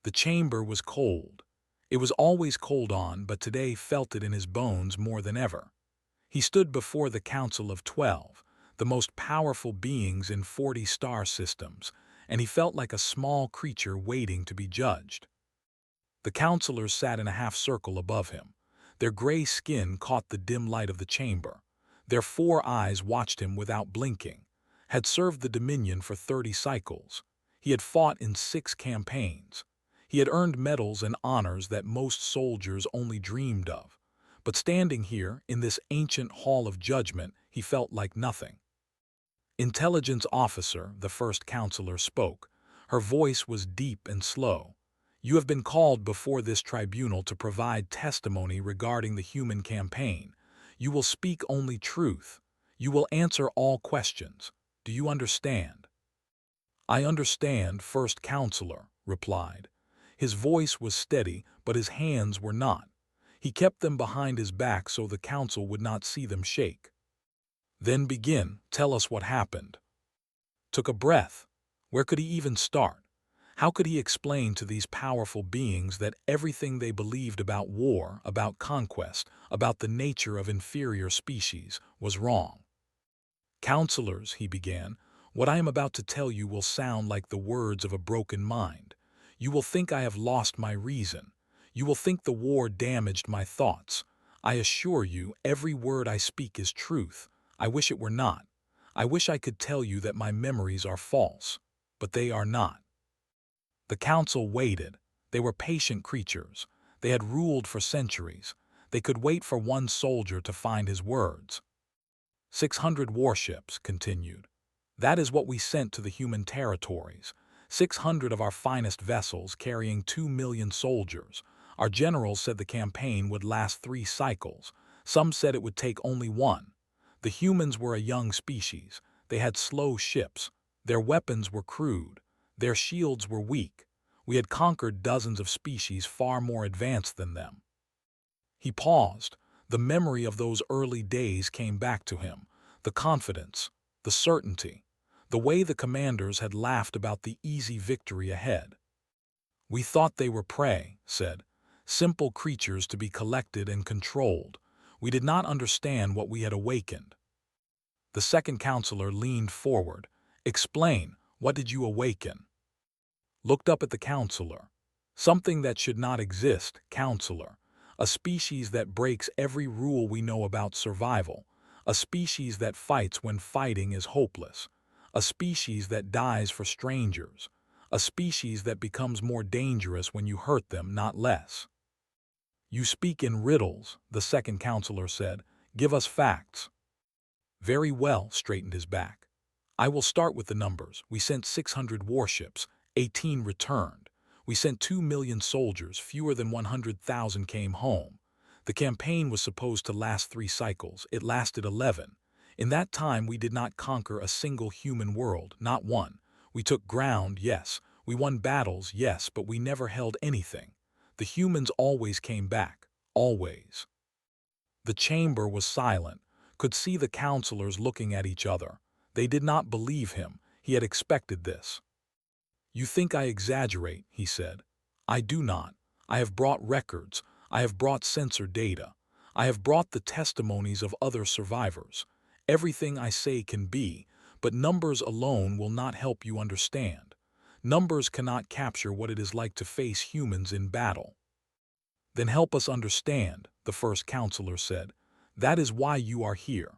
The chamber was cold. It was always cold but today felt it in his bones more than ever. He stood before the Council of 12, the most powerful beings in 40 star systems, and he felt like a small creature waiting to be judged. The counselors sat in a half-circle above him. Their gray skin caught the dim light of the chamber. Their 4 eyes watched him without blinking. Had served the Dominion for 30 cycles. He had fought in 6 campaigns. He had earned medals and honors that most soldiers only dreamed of. But standing here, in this ancient hall of judgment, he felt like nothing. Intelligence officer, the first counselor spoke. Her voice was deep and slow. You have been called before this tribunal to provide testimony regarding the human campaign. You will speak only truth. You will answer all questions. Do you understand? I understand, first counselor, replied. His voice was steady, but his hands were not. He kept them behind his back so the council would not see them shake. Then begin, tell us what happened. Took a breath. Where could he even start? How could he explain to these powerful beings that everything they believed about war, about conquest, about the nature of inferior species, was wrong? Counselors, he began, what I am about to tell you will sound like the words of a broken mind. You will think I have lost my reason. You will think the war damaged my thoughts. I assure you, every word I speak is truth. I wish it were not. I wish I could tell you that my memories are false, but they are not. The council waited. They were patient creatures. They had ruled for centuries. They could wait for one soldier to find his words. 600 warships, continued. That is what we sent to the human territories. 600 of our finest vessels carrying 2 million soldiers. Our generals said the campaign would last 3 cycles. Some said it would take only 1. The humans were a young species. They had slow ships. Their weapons were crude. Their shields were weak. We had conquered dozens of species far more advanced than them. He paused. The memory of those early days came back to him. The confidence, the certainty, the way the commanders had laughed about the easy victory ahead. We thought they were prey, said, simple creatures to be collected and controlled. We did not understand what we had awakened. The second counselor leaned forward. Explain, what did you awaken? Looked up at the counselor. Something that should not exist, counselor. A species that breaks every rule we know about survival. A species that fights when fighting is hopeless. A species that dies for strangers. A species that becomes more dangerous when you hurt them, not less. You speak in riddles, the second counselor said. Give us facts. Very well, straightened his back. I will start with the numbers. We sent 600 warships, 18 returned. We sent 2 million soldiers, fewer than 100,000 came home. The campaign was supposed to last 3 cycles. It lasted 11. In that time we did not conquer a single human world, not one. We took ground, yes. We won battles, yes, but we never held anything. The humans always came back, always. The chamber was silent, could see the counselors looking at each other. They did not believe him. He had expected this. You think I exaggerate, he said. I do not. I have brought records. I have brought sensor data. I have brought the testimonies of other survivors. Everything I say can be, but numbers alone will not help you understand. Numbers cannot capture what it is like to face humans in battle. Then help us understand, the first counselor said. That is why you are here.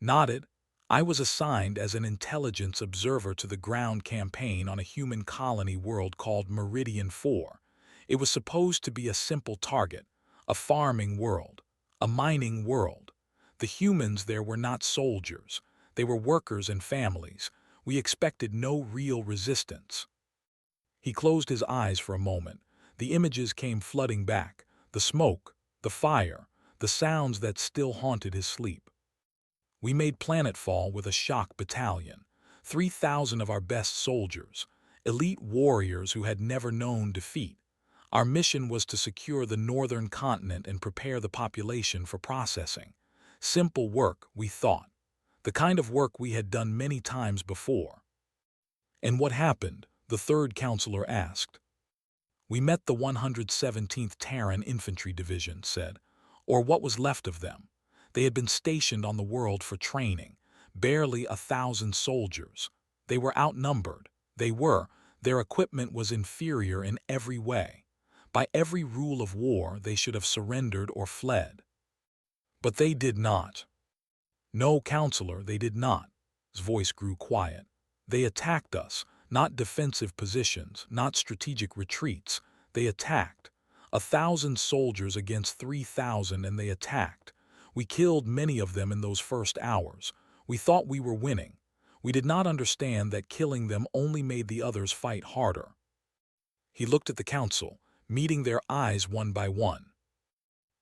Nodded. I was assigned as an intelligence observer to the ground campaign on a human colony world called Meridian 4. It was supposed to be a simple target, a farming world, a mining world. The humans there were not soldiers. They were workers and families. We expected no real resistance. He closed his eyes for a moment. The images came flooding back, the smoke, the fire, the sounds that still haunted his sleep. We made planetfall with a shock battalion, 3,000 of our best soldiers, elite warriors who had never known defeat. Our mission was to secure the northern continent and prepare the population for processing. Simple work, we thought. The kind of work we had done many times before. And what happened? The third counselor asked. We met the 117th Terran Infantry Division, said, or what was left of them. They had been stationed on the world for training, barely 1,000 soldiers. They were outnumbered. Their equipment was inferior in every way. By every rule of war, they should have surrendered or fled. But they did not. No, Counselor, they did not. His voice grew quiet. They attacked us, not defensive positions, not strategic retreats. They attacked. 1,000 soldiers against 3,000, and they attacked. We killed many of them in those first hours. We thought we were winning. We did not understand that killing them only made the others fight harder. He looked at the council, meeting their eyes one by one.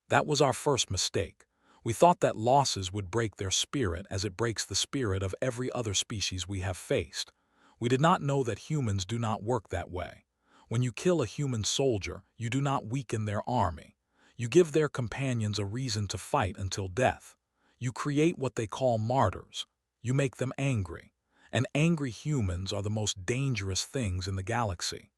That was our first mistake. We thought that losses would break their spirit as it breaks the spirit of every other species we have faced. We did not know that humans do not work that way. When you kill a human soldier, you do not weaken their army. You give their companions a reason to fight until death. You create what they call martyrs. You make them angry. And angry humans are the most dangerous things in the galaxy.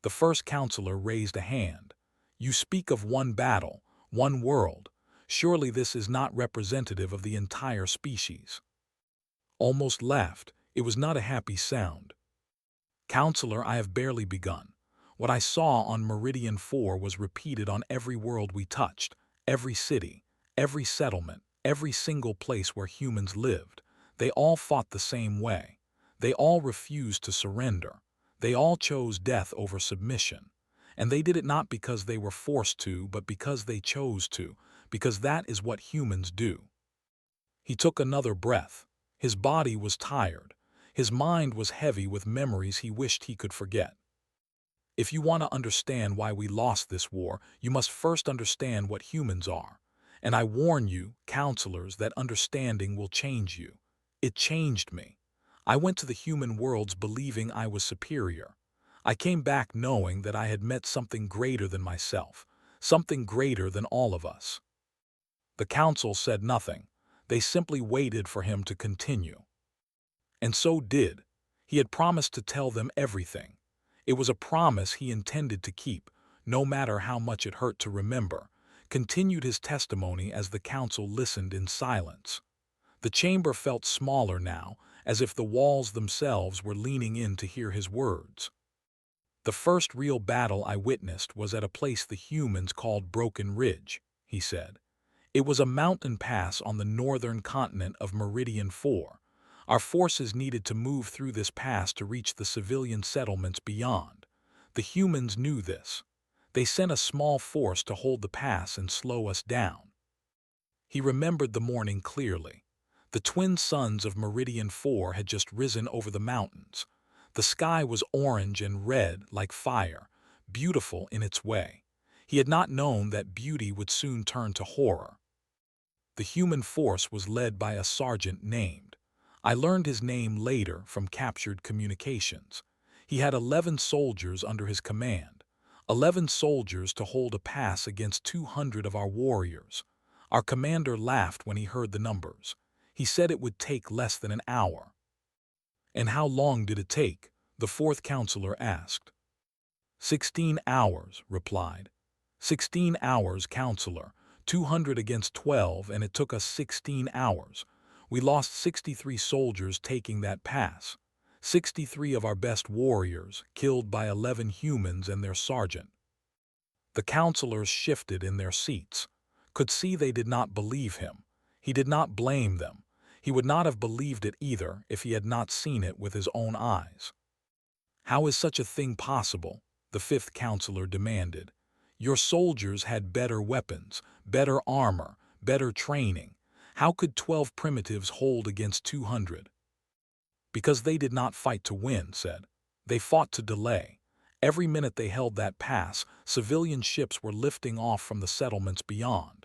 The first counselor raised a hand. You speak of one battle, one world. Surely this is not representative of the entire species. Almost laughed. It was not a happy sound. Counselor, I have barely begun. What I saw on Meridian 4 was repeated on every world we touched, every city, every settlement, every single place where humans lived. They all fought the same way. They all refused to surrender. They all chose death over submission. And they did it not because they were forced to, but because they chose to, because that is what humans do. He took another breath. His body was tired. His mind was heavy with memories he wished he could forget. If you want to understand why we lost this war, you must first understand what humans are. And I warn you, counselors, that understanding will change you. It changed me. I went to the human worlds believing I was superior. I came back knowing that I had met something greater than myself, something greater than all of us. The council said nothing. They simply waited for him to continue. And so did. He had promised to tell them everything. It was a promise he intended to keep, no matter how much it hurt to remember. Continued his testimony as the council listened in silence. The chamber felt smaller now, as if the walls themselves were leaning in to hear his words. The first real battle I witnessed was at a place the humans called Broken Ridge, he said. It was a mountain pass on the northern continent of Meridian 4. Our forces needed to move through this pass to reach the civilian settlements beyond. The humans knew this. They sent a small force to hold the pass and slow us down. He remembered the morning clearly. The twin suns of Meridian 4 had just risen over the mountains. The sky was orange and red like fire, beautiful in its way. He had not known that beauty would soon turn to horror. The human force was led by a sergeant named. I learned his name later from captured communications. He had 11 soldiers under his command. 11 soldiers to hold a pass against 200 of our warriors. Our commander laughed when he heard the numbers. He said it would take less than an hour. And how long did it take? The fourth counselor asked. 16 hours, replied. 16 hours, counselor. 200 against 12, and it took us 16 hours. We lost 63 soldiers taking that pass. 63 of our best warriors, killed by 11 humans and their sergeant. The counselors shifted in their seats. Could see they did not believe him. He did not blame them. He would not have believed it either if he had not seen it with his own eyes. How is such a thing possible? The fifth counselor demanded. Your soldiers had better weapons, better armor, better training. How could 12 primitives hold against 200? Because they did not fight to win, said. They fought to delay. Every minute they held that pass, civilian ships were lifting off from the settlements beyond.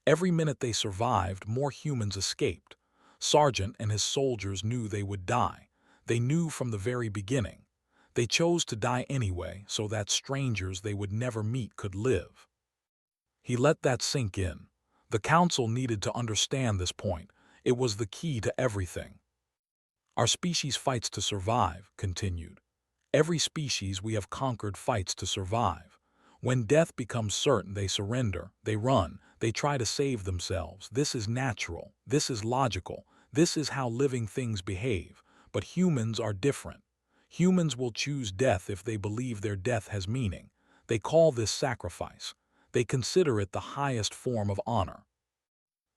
Every minute they survived, more humans escaped. Sergeant and his soldiers knew they would die. They knew from the very beginning. They chose to die anyway so that strangers they would never meet could live. He let that sink in. The council needed to understand this point. It was the key to everything. Our species fights to survive, continued. Every species we have conquered fights to survive. When death becomes certain, they surrender, they run, they try to save themselves. This is natural, this is logical, this is how living things behave. But humans are different. Humans will choose death if they believe their death has meaning. They call this sacrifice. They consider it the highest form of honor.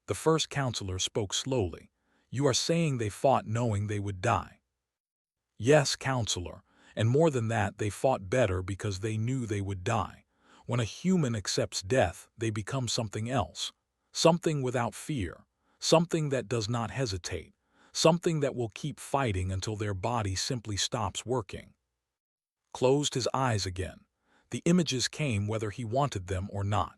The first counselor spoke slowly. You are saying they fought knowing they would die? Yes, counselor, and more than that, they fought better because they knew they would die. When a human accepts death, they become something else. Something without fear. Something that does not hesitate. Something that will keep fighting until their body simply stops working. Closed his eyes again. The images came whether he wanted them or not.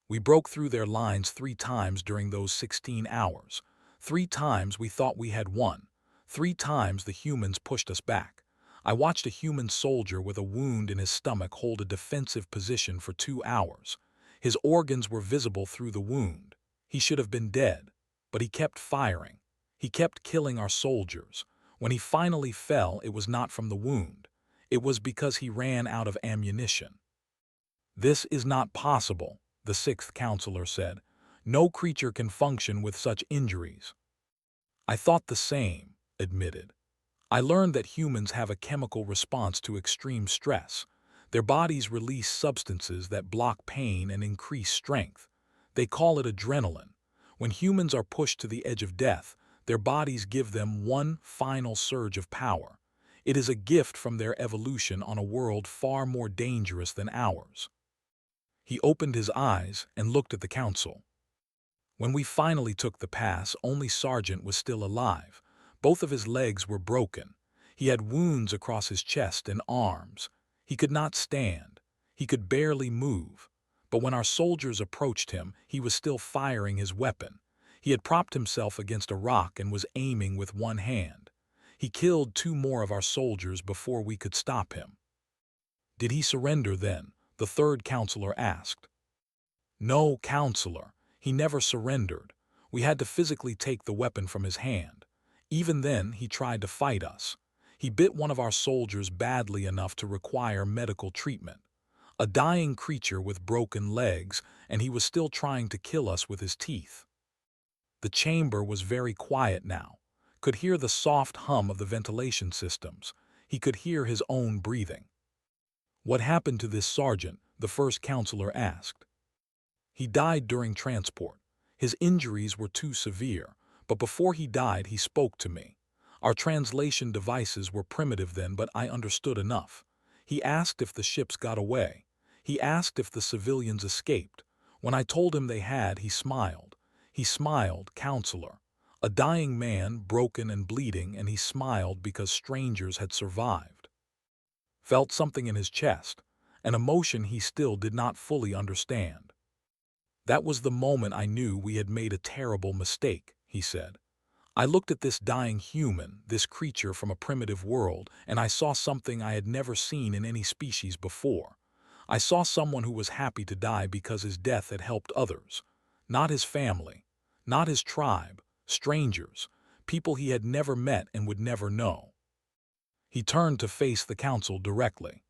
We broke through their lines 3 times during those 16 hours. 3 times we thought we had won. 3 times the humans pushed us back. I watched a human soldier with a wound in his stomach hold a defensive position for 2 hours. His organs were visible through the wound. He should have been dead, but he kept firing. He kept killing our soldiers. When he finally fell, it was not from the wound. It was because he ran out of ammunition. This is not possible, the 6th counselor said. No creature can function with such injuries. I thought the same, admitted. I learned that humans have a chemical response to extreme stress. Their bodies release substances that block pain and increase strength. They call it adrenaline. When humans are pushed to the edge of death, their bodies give them one final surge of power. It is a gift from their evolution on a world far more dangerous than ours. He opened his eyes and looked at the council. When we finally took the pass, only Sergeant was still alive. Both of his legs were broken. He had wounds across his chest and arms. He could not stand. He could barely move. But when our soldiers approached him, he was still firing his weapon. He had propped himself against a rock and was aiming with one hand. He killed 2 more of our soldiers before we could stop him. Did he surrender then? The 3rd counselor asked. No, counselor. He never surrendered. We had to physically take the weapon from his hand. Even then, he tried to fight us. He bit one of our soldiers badly enough to require medical treatment. A dying creature with broken legs, and he was still trying to kill us with his teeth. The chamber was very quiet now. Could hear the soft hum of the ventilation systems. He could hear his own breathing. What happened to this sergeant? The 1st counselor asked. He died during transport. His injuries were too severe, but before he died he spoke to me. Our translation devices were primitive then, but I understood enough. He asked if the ships got away. He asked if the civilians escaped. When I told him they had, he smiled. He smiled, counselor. A dying man, broken and bleeding, and he smiled because strangers had survived. Felt something in his chest, an emotion he still did not fully understand. That was the moment I knew we had made a terrible mistake, he said. I looked at this dying human, this creature from a primitive world, and I saw something I had never seen in any species before. I saw someone who was happy to die because his death had helped others. Not his family, not his tribe, strangers, people he had never met and would never know. He turned to face the council directly.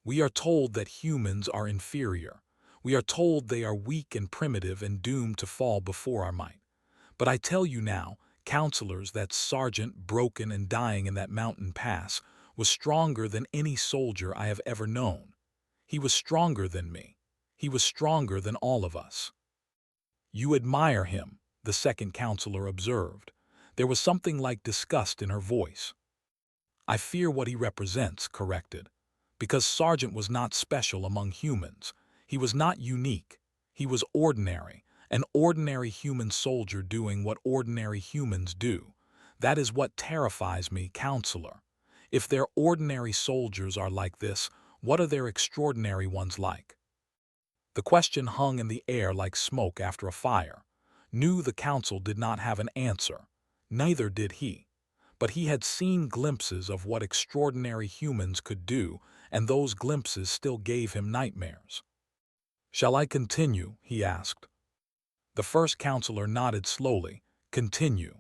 We are told that humans are inferior. We are told they are weak and primitive and doomed to fall before our might. But I tell you now, counselors, that sergeant, broken and dying in that mountain pass, was stronger than any soldier I have ever known. He was stronger than me. He was stronger than all of us. You admire him, the 2nd counselor observed. There was something like disgust in her voice. I fear what he represents, corrected. Because Sergeant was not special among humans. He was not unique. He was ordinary, an ordinary human soldier doing what ordinary humans do. That is what terrifies me, counselor. If their ordinary soldiers are like this, what are their extraordinary ones like? The question hung in the air like smoke after a fire. Knew the council did not have an answer. Neither did he. But he had seen glimpses of what extraordinary humans could do, and those glimpses still gave him nightmares. Shall I continue? He asked. The 1st counselor nodded slowly. Continue.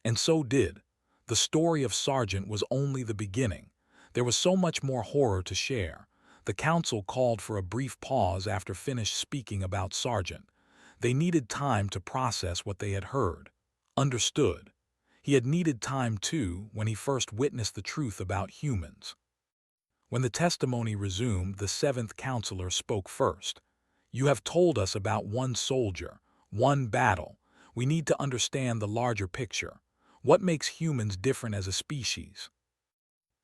And so did. The story of Sergeant was only the beginning. There was so much more horror to share. The council called for a brief pause after finished speaking about Sargent. They needed time to process what they had heard. Understood. He had needed time too when he first witnessed the truth about humans. When the testimony resumed, the seventh counselor spoke first. You have told us about one soldier, one battle. We need to understand the larger picture. What makes humans different as a species?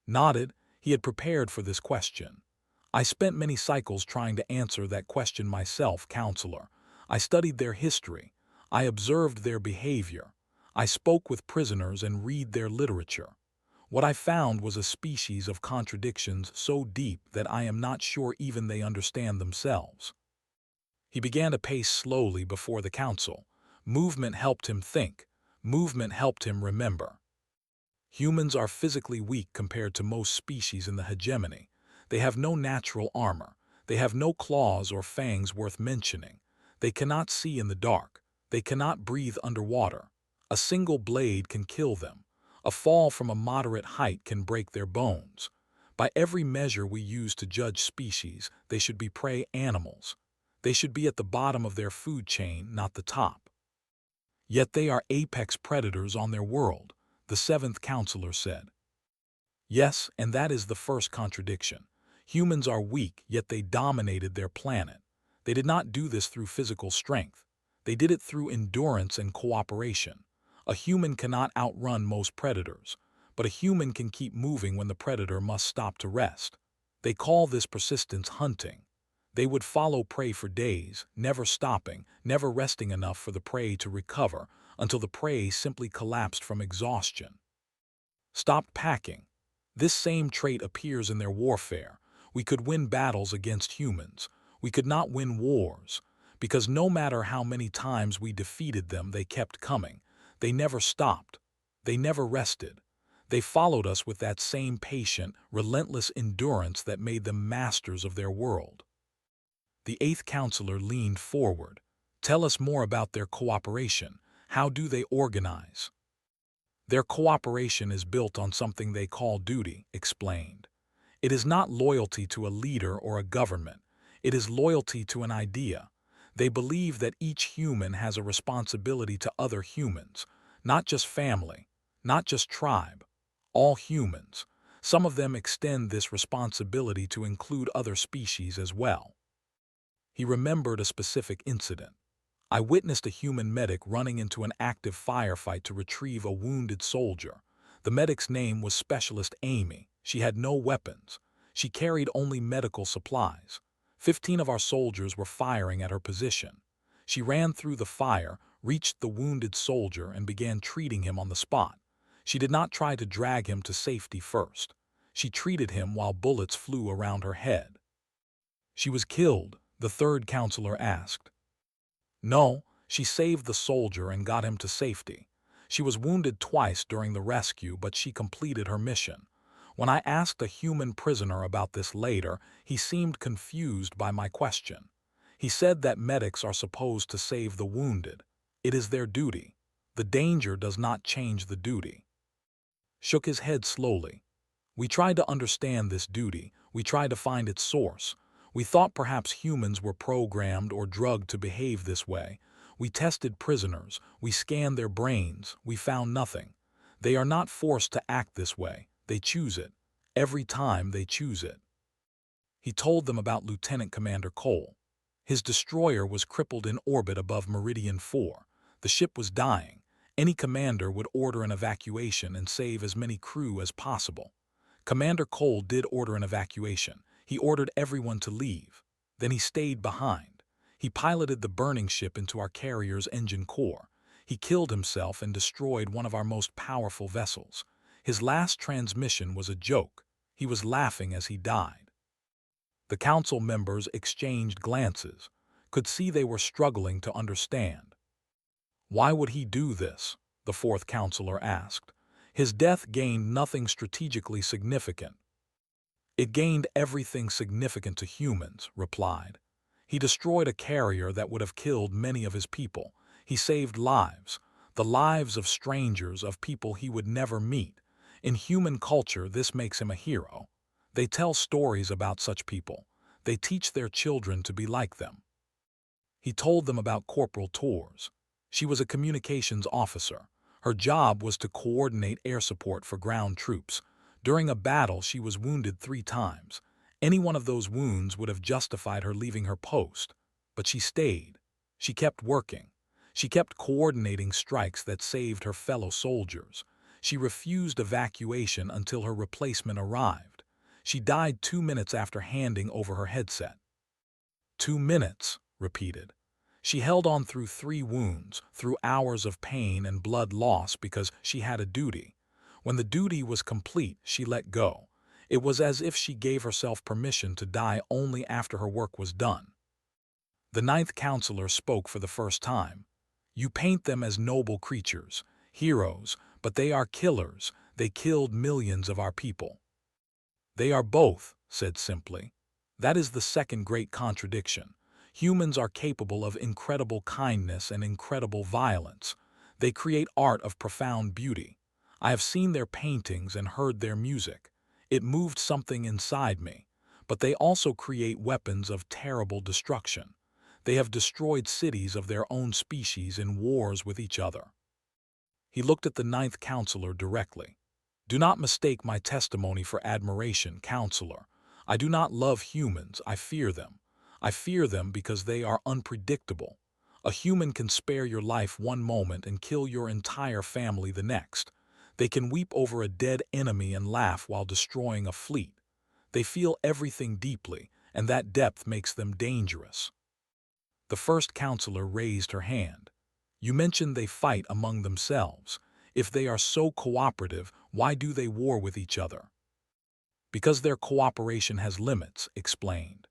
Nodded, he had prepared for this question. I spent many cycles trying to answer that question myself, counselor. I studied their history. I observed their behavior. I spoke with prisoners and read their literature. What I found was a species of contradictions so deep that I am not sure even they understand themselves. He began to pace slowly before the council. Movement helped him think. Movement helped him remember. Humans are physically weak compared to most species in the hegemony. They have no natural armor. They have no claws or fangs worth mentioning. They cannot see in the dark. They cannot breathe underwater. A single blade can kill them. A fall from a moderate height can break their bones. By every measure we use to judge species, they should be prey animals. They should be at the bottom of their food chain, not the top. Yet they are apex predators on their world, the seventh counselor said. Yes, and that is the first contradiction. Humans are weak, yet they dominated their planet. They did not do this through physical strength. They did it through endurance and cooperation. A human cannot outrun most predators, but a human can keep moving when the predator must stop to rest. They call this persistence hunting. They would follow prey for days, never stopping, never resting enough for the prey to recover, until the prey simply collapsed from exhaustion. Stopped packing. This same trait appears in their warfare. We could win battles against humans. We could not win wars, because no matter how many times we defeated them, they kept coming. They never stopped. They never rested. They followed us with that same patient, relentless endurance that made them masters of their world. The eighth counselor leaned forward. Tell us more about their cooperation. How do they organize? Their cooperation is built on something they call duty, explained. It is not loyalty to a leader or a government. It is loyalty to an idea. They believe that each human has a responsibility to other humans, not just family, not just tribe, all humans. Some of them extend this responsibility to include other species as well. He remembered a specific incident. I witnessed a human medic running into an active firefight to retrieve a wounded soldier. The medic's name was Specialist Amy. She had no weapons. She carried only medical supplies. 15 of our soldiers were firing at her position. She ran through the fire, reached the wounded soldier, and began treating him on the spot. She did not try to drag him to safety first. She treated him while bullets flew around her head. She was killed, the third counselor asked. No, she saved the soldier and got him to safety. She was wounded twice during the rescue, but she completed her mission. When I asked a human prisoner about this later, he seemed confused by my question. He said that medics are supposed to save the wounded. It is their duty. The danger does not change the duty. Shook his head slowly. We tried to understand this duty. We tried to find its source. We thought perhaps humans were programmed or drugged to behave this way. We tested prisoners. We scanned their brains. We found nothing. They are not forced to act this way. They choose it. Every time they choose it. He told them about Lieutenant Commander Cole. His destroyer was crippled in orbit above Meridian 4. The ship was dying. Any commander would order an evacuation and save as many crew as possible. Commander Cole did order an evacuation. He ordered everyone to leave. Then he stayed behind. He piloted the burning ship into our carrier's engine core. He killed himself and destroyed one of our most powerful vessels. His last transmission was a joke. He was laughing as he died. The council members exchanged glances, could see they were struggling to understand. Why would he do this? The fourth counselor asked. His death gained nothing strategically significant. It gained everything significant to humans, replied. He destroyed a carrier that would have killed many of his people. He saved lives, the lives of strangers, of people he would never meet. In human culture, this makes him a hero. They tell stories about such people. They teach their children to be like them. He told them about Corporal Tours. She was a communications officer. Her job was to coordinate air support for ground troops. During a battle, she was wounded 3 times. Any one of those wounds would have justified her leaving her post. But she stayed. She kept working. She kept coordinating strikes that saved her fellow soldiers. She refused evacuation until her replacement arrived. She died 2 minutes after handing over her headset. 2 minutes, repeated. She held on through 3 wounds, through hours of pain and blood loss because she had a duty. When the duty was complete, she let go. It was as if she gave herself permission to die only after her work was done. The ninth counselor spoke for the first time. You paint them as noble creatures, heroes, but they are killers. They killed millions of our people. They are both, said simply. That is the second great contradiction. Humans are capable of incredible kindness and incredible violence. They create art of profound beauty. I have seen their paintings and heard their music. It moved something inside me. But they also create weapons of terrible destruction. They have destroyed cities of their own species in wars with each other. He looked at the ninth counselor directly. Do not mistake my testimony for admiration, counselor. I do not love humans, I fear them. I fear them because they are unpredictable. A human can spare your life one moment and kill your entire family the next. They can weep over a dead enemy and laugh while destroying a fleet. They feel everything deeply, and that depth makes them dangerous. The first counselor raised her hand. You mentioned they fight among themselves. If they are so cooperative, why do they war with each other? Because their cooperation has limits, explained.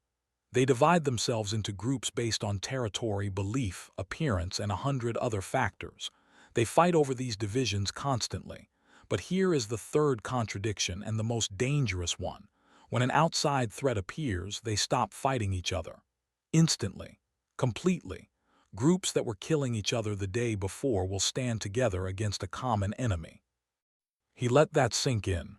They divide themselves into groups based on territory, belief, appearance, and 100 other factors. They fight over these divisions constantly. But here is the third contradiction and the most dangerous one. When an outside threat appears, they stop fighting each other. Instantly. Completely. Groups that were killing each other the day before will stand together against a common enemy. He let that sink in.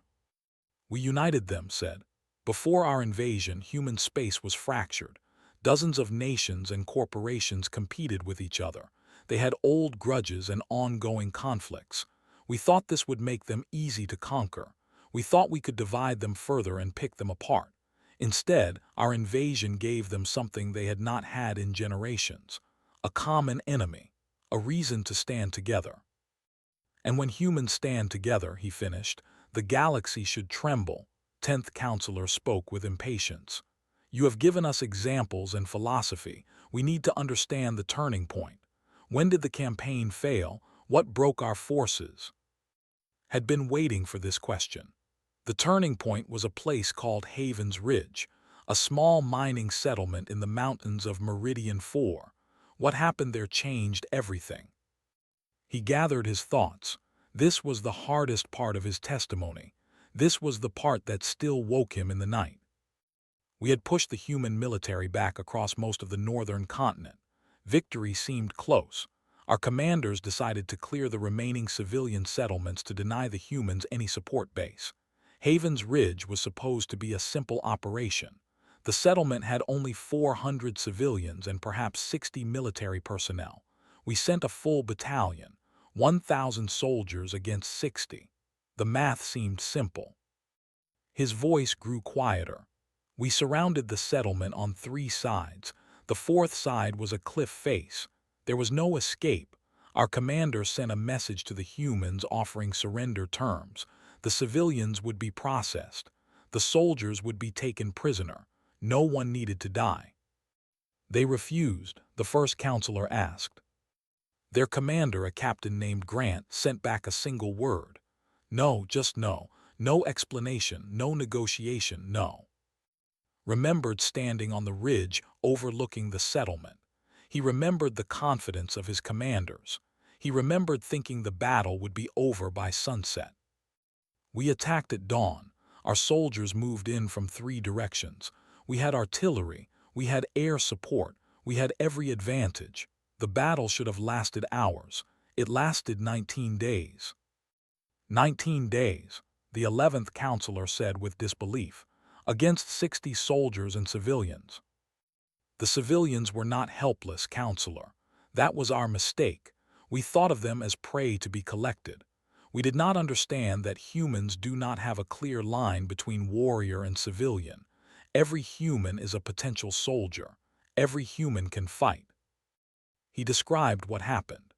We united them, said. Before our invasion, human space was fractured. Dozens of nations and corporations competed with each other. They had old grudges and ongoing conflicts. We thought this would make them easy to conquer. We thought we could divide them further and pick them apart. Instead, our invasion gave them something they had not had in generations. A common enemy. A reason to stand together. And when humans stand together, he finished, the galaxy should tremble. 10th counselor spoke with impatience. You have given us examples and philosophy. We need to understand the turning point. When did the campaign fail? What broke our forces? Had been waiting for this question. The turning point was a place called Haven's Ridge, a small mining settlement in the mountains of Meridian 4. What happened there changed everything. He gathered his thoughts. This was the hardest part of his testimony. This was the part that still woke him in the night. We had pushed the human military back across most of the northern continent. Victory seemed close. Our commanders decided to clear the remaining civilian settlements to deny the humans any support base. Haven's Ridge was supposed to be a simple operation. The settlement had only 400 civilians and perhaps 60 military personnel. We sent a full battalion, 1,000 soldiers against 60. The math seemed simple. His voice grew quieter. We surrounded the settlement on 3 sides. The 4th side was a cliff face. There was no escape. Our commander sent a message to the humans offering surrender terms. The civilians would be processed. The soldiers would be taken prisoner. No one needed to die. They refused, the first counselor asked. Their commander, a captain named Grant, sent back a single word. No, just no. No explanation, no negotiation, no. Remembered standing on the ridge overlooking the settlement. He remembered the confidence of his commanders. He remembered thinking the battle would be over by sunset. We attacked at dawn. Our soldiers moved in from 3 directions. We had artillery. We had air support. We had every advantage. The battle should have lasted hours. It lasted 19 days. 19 days, the 11th counselor said with disbelief. against 60 soldiers and civilians. The civilians were not helpless, counselor. That was our mistake. We thought of them as prey to be collected. We did not understand that humans do not have a clear line between warrior and civilian. Every human is a potential soldier. Every human can fight. He described what happened.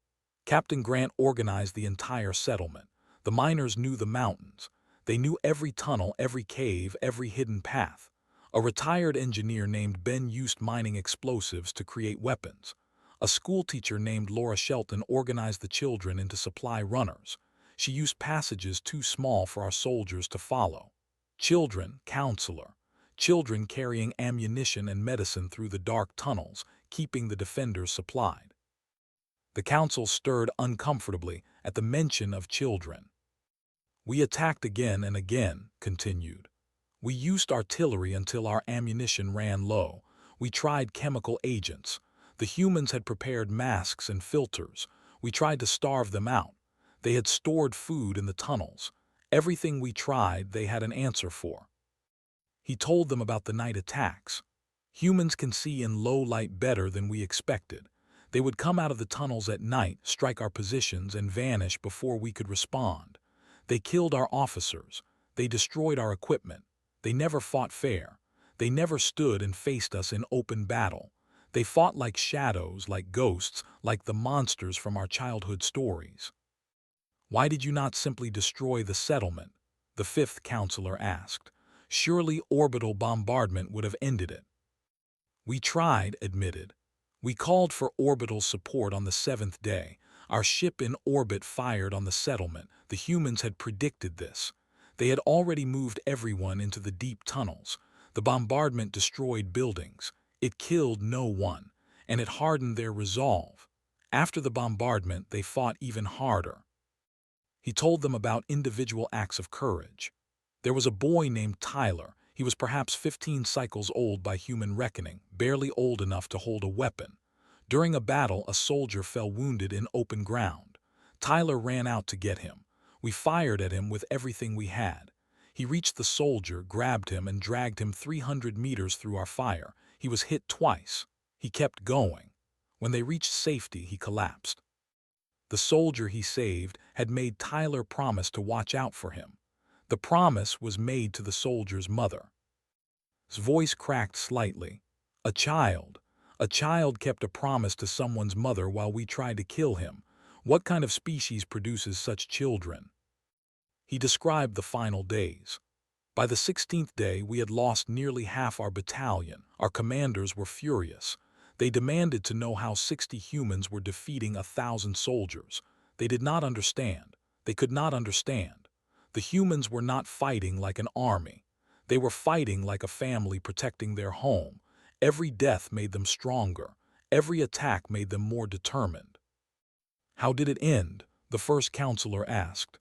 Captain Grant organized the entire settlement. The miners knew the mountains. They knew every tunnel, every cave, every hidden path. A retired engineer named Ben used mining explosives to create weapons. A schoolteacher named Laura Shelton organized the children into supply runners. She used passages too small for our soldiers to follow. Children, counselor. Children carrying ammunition and medicine through the dark tunnels, keeping the defenders supplied. The council stirred uncomfortably at the mention of children. We attacked again and again, continued. We used artillery until our ammunition ran low. We tried chemical agents. The humans had prepared masks and filters. We tried to starve them out. They had stored food in the tunnels. Everything we tried, they had an answer for. He told them about the night attacks. Humans can see in low light better than we expected. They would come out of the tunnels at night, strike our positions, and vanish before we could respond. They killed our officers. They destroyed our equipment. They never fought fair. They never stood and faced us in open battle. They fought like shadows, like ghosts, like the monsters from our childhood stories. Why did you not simply destroy the settlement? The fifth counselor asked. Surely orbital bombardment would have ended it. We tried, admitted. We called for orbital support on the 7th day. Our ship in orbit fired on the settlement. The humans had predicted this. They had already moved everyone into the deep tunnels. The bombardment destroyed buildings. It killed no one, and it hardened their resolve. After the bombardment, they fought even harder. He told them about individual acts of courage. There was a boy named Tyler. He was perhaps 15 cycles old by human reckoning, barely old enough to hold a weapon. During a battle, a soldier fell wounded in open ground. Tyler ran out to get him. We fired at him with everything we had. He reached the soldier, grabbed him, and dragged him 300 meters through our fire. He was hit twice. He kept going. When they reached safety, he collapsed. The soldier he saved had made Tyler promise to watch out for him. The promise was made to the soldier's mother. His voice cracked slightly. A child kept a promise to someone's mother while we tried to kill him. What kind of species produces such children? He described the final days. By the 16th day, we had lost nearly half our battalion. Our commanders were furious. They demanded to know how 60 humans were defeating 1,000 soldiers. They did not understand. They could not understand. The humans were not fighting like an army. They were fighting like a family protecting their home. Every death made them stronger. Every attack made them more determined. How did it end? The first counselor asked.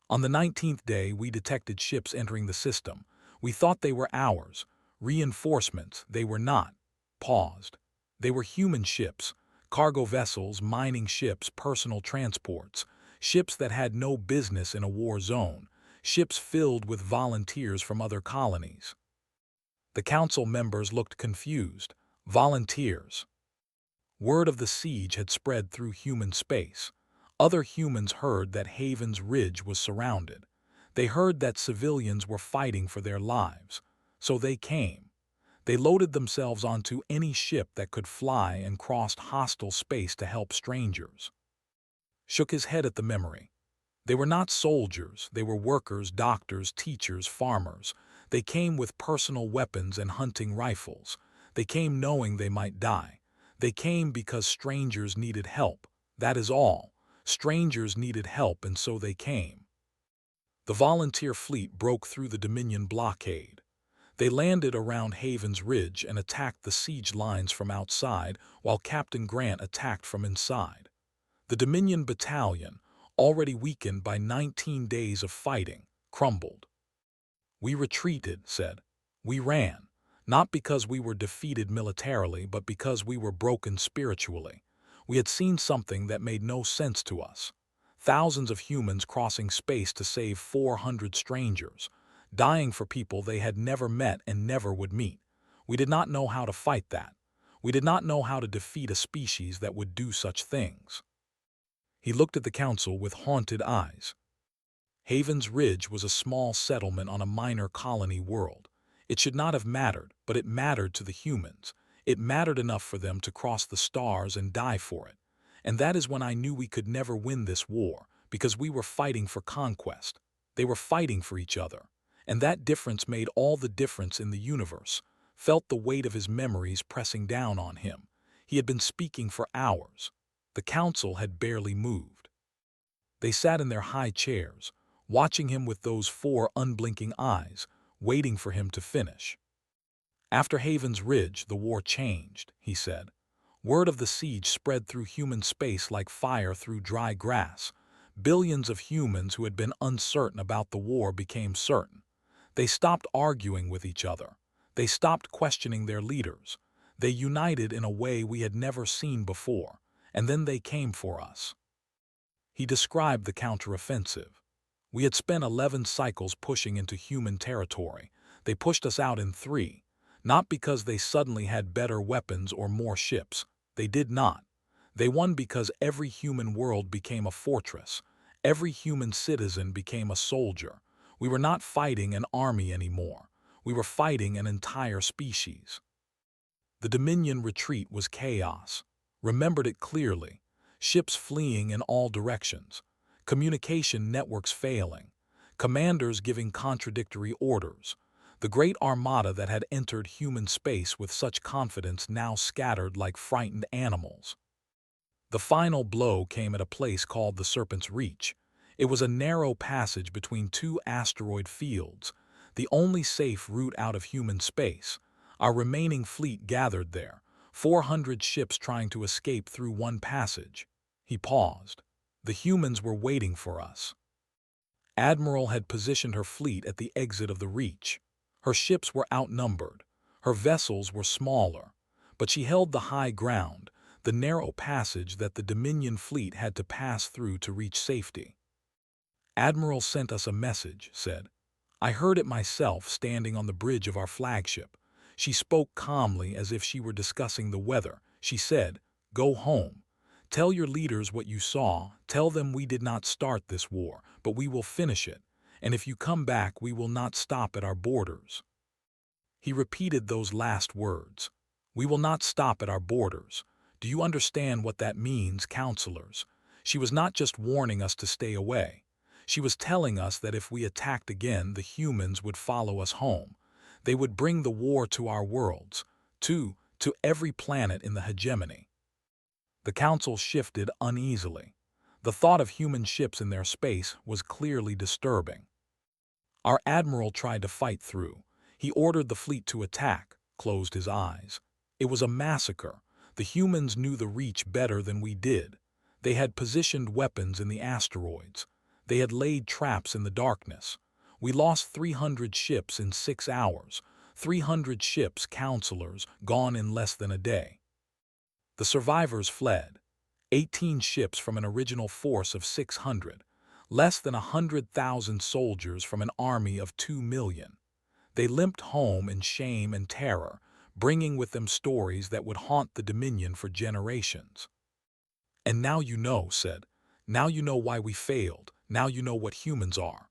On the 19th day, we detected ships entering the system. We thought they were ours. Reinforcements, they were not. Paused. They were human ships, cargo vessels, mining ships, personal transports, ships that had no business in a war zone, ships filled with volunteers from other colonies. The council members looked confused. Volunteers. Word of the siege had spread through human space. Other humans heard that Haven's Ridge was surrounded. They heard that civilians were fighting for their lives. So they came. They loaded themselves onto any ship that could fly and crossed hostile space to help strangers. Shook his head at the memory. They were not soldiers. They were workers, doctors, teachers, farmers. They came with personal weapons and hunting rifles. They came knowing they might die. They came because strangers needed help. That is all. Strangers needed help, and so they came. The volunteer fleet broke through the Dominion blockade. They landed around Haven's Ridge and attacked the siege lines from outside, while Captain Grant attacked from inside. The Dominion battalion, already weakened by 19 days of fighting, crumbled. We retreated, said. We ran, not because we were defeated militarily, but because we were broken spiritually. We had seen something that made no sense to us. Thousands of humans crossing space to save 400 strangers. dying for people they had never met and never would meet. We did not know how to fight that. We did not know how to defeat a species that would do such things. He looked at the council with haunted eyes. Haven's Ridge was a small settlement on a minor colony world. It should not have mattered, but it mattered to the humans. It mattered enough for them to cross the stars and die for it. And that is when I knew we could never win this war, because we were fighting for conquest. They were fighting for each other. And that difference made all the difference in the universe. Felt the weight of his memories pressing down on him. He had been speaking for hours. The council had barely moved. They sat in their high chairs, watching him with those 4 unblinking eyes, waiting for him to finish. After Haven's Ridge, the war changed, he said. Word of the siege spread through human space like fire through dry grass. Billions of humans who had been uncertain about the war became certain. They stopped arguing with each other. They stopped questioning their leaders. They united in a way we had never seen before, and then they came for us. He described the counteroffensive. We had spent 11 cycles pushing into human territory. They pushed us out in 3, not because they suddenly had better weapons or more ships. They did not. They won because every human world became a fortress. Every human citizen became a soldier. We were not fighting an army anymore. We were fighting an entire species. The Dominion retreat was chaos. Remembered it clearly. Ships fleeing in all directions. Communication networks failing. Commanders giving contradictory orders. The great armada that had entered human space with such confidence now scattered like frightened animals. The final blow came at a place called the Serpent's Reach. It was a narrow passage between 2 asteroid fields, the only safe route out of human space. Our remaining fleet gathered there, 400 ships trying to escape through one passage. He paused. The humans were waiting for us. Admiral had positioned her fleet at the exit of the Reach. Her ships were outnumbered. Her vessels were smaller. But she held the high ground, the narrow passage that the Dominion fleet had to pass through to reach safety. Admiral sent us a message, said. I heard it myself standing on the bridge of our flagship. She spoke calmly as if she were discussing the weather. She said, "Go home. Tell your leaders what you saw. Tell them we did not start this war, but we will finish it. And if you come back, we will not stop at our borders." He repeated those last words. We will not stop at our borders. Do you understand what that means, counselors? She was not just warning us to stay away. She was telling us that if we attacked again, the humans would follow us home. They would bring the war to our worlds, to every planet in the hegemony. The council shifted uneasily. The thought of human ships in their space was clearly disturbing. Our admiral tried to fight through. He ordered the fleet to attack, closed his eyes. It was a massacre. The humans knew the Reach better than we did. They had positioned weapons in the asteroids. They had laid traps in the darkness. We lost 300 ships in 6 hours. 300 ships, counselors, gone in less than a day. The survivors fled. 18 ships from an original force of 600. Less than 100,000 soldiers from an army of 2 million. They limped home in shame and terror, bringing with them stories that would haunt the Dominion for generations. And now you know, said. Now you know why we failed. Now you know what humans are.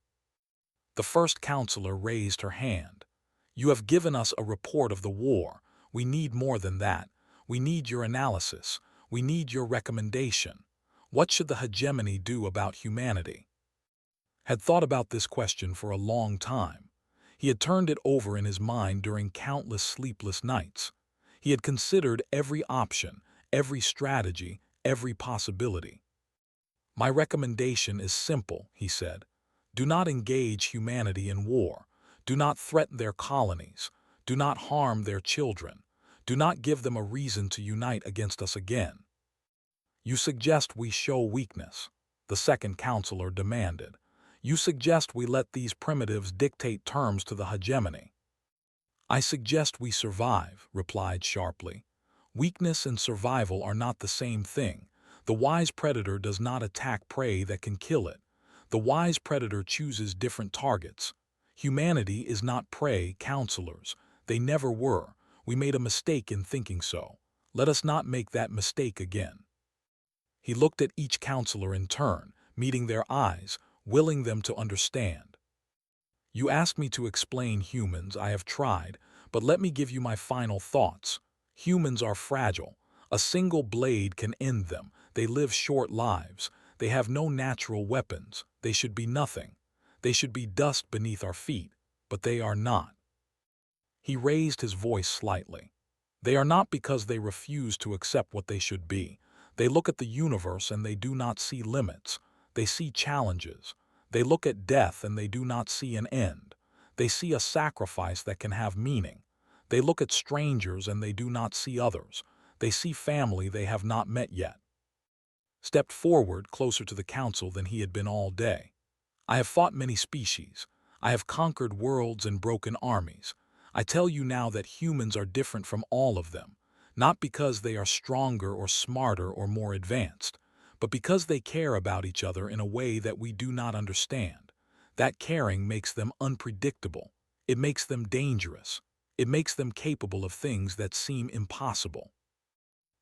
The first counselor raised her hand. You have given us a report of the war. We need more than that. We need your analysis. We need your recommendation. What should the hegemony do about humanity? Had thought about this question for a long time. He had turned it over in his mind during countless sleepless nights. He had considered every option, every strategy, every possibility. My recommendation is simple, he said. Do not engage humanity in war. Do not threaten their colonies. Do not harm their children. Do not give them a reason to unite against us again. You suggest we show weakness, the second counselor demanded. You suggest we let these primitives dictate terms to the hegemony. I suggest we survive, replied sharply. Weakness and survival are not the same thing. The wise predator does not attack prey that can kill it. The wise predator chooses different targets. Humanity is not prey, counselors. They never were. We made a mistake in thinking so. Let us not make that mistake again. He looked at each counselor in turn, meeting their eyes, willing them to understand. You asked me to explain humans. I have tried, but let me give you my final thoughts. Humans are fragile. A single blade can end them. They live short lives. They have no natural weapons. They should be nothing. They should be dust beneath our feet, but they are not. He raised his voice slightly. They are not because they refuse to accept what they should be. They look at the universe and they do not see limits. They see challenges. They look at death and they do not see an end. They see a sacrifice that can have meaning. They look at strangers and they do not see others. They see family they have not met yet. Stepped forward closer to the council than he had been all day. I have fought many species. I have conquered worlds and broken armies. I tell you now that humans are different from all of them, not because they are stronger or smarter or more advanced, but because they care about each other in a way that we do not understand. That caring makes them unpredictable. It makes them dangerous. It makes them capable of things that seem impossible.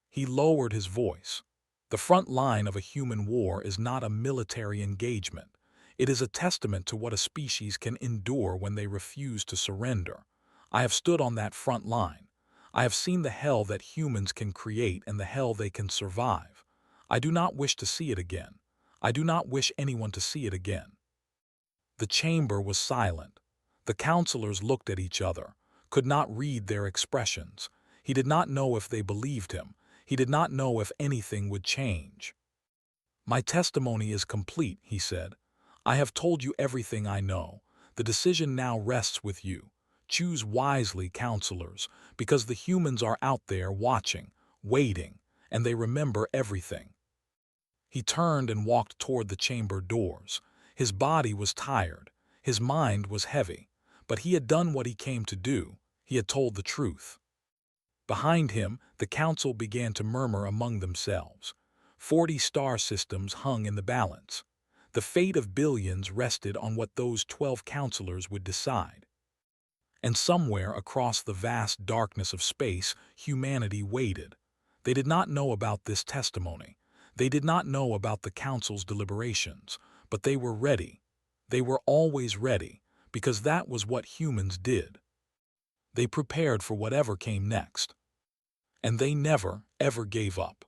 He lowered his voice. The front line of a human war is not a military engagement. It is a testament to what a species can endure when they refuse to surrender. I have stood on that front line. I have seen the hell that humans can create and the hell they can survive. I do not wish to see it again. I do not wish anyone to see it again. The chamber was silent. The counselors looked at each other, could not read their expressions. He did not know if they believed him. He did not know if anything would change. My testimony is complete, he said. I have told you everything I know. The decision now rests with you. Choose wisely, counselors, because the humans are out there watching, waiting, and they remember everything. He turned and walked toward the chamber doors. His body was tired. His mind was heavy. But he had done what he came to do. He had told the truth. Behind him, the council began to murmur among themselves. 40 star systems hung in the balance. The fate of billions rested on what those 12 counselors would decide. And somewhere across the vast darkness of space, humanity waited. They did not know about this testimony. They did not know about the council's deliberations, but they were ready. They were always ready, because that was what humans did. They prepared for whatever came next. And they never, ever gave up.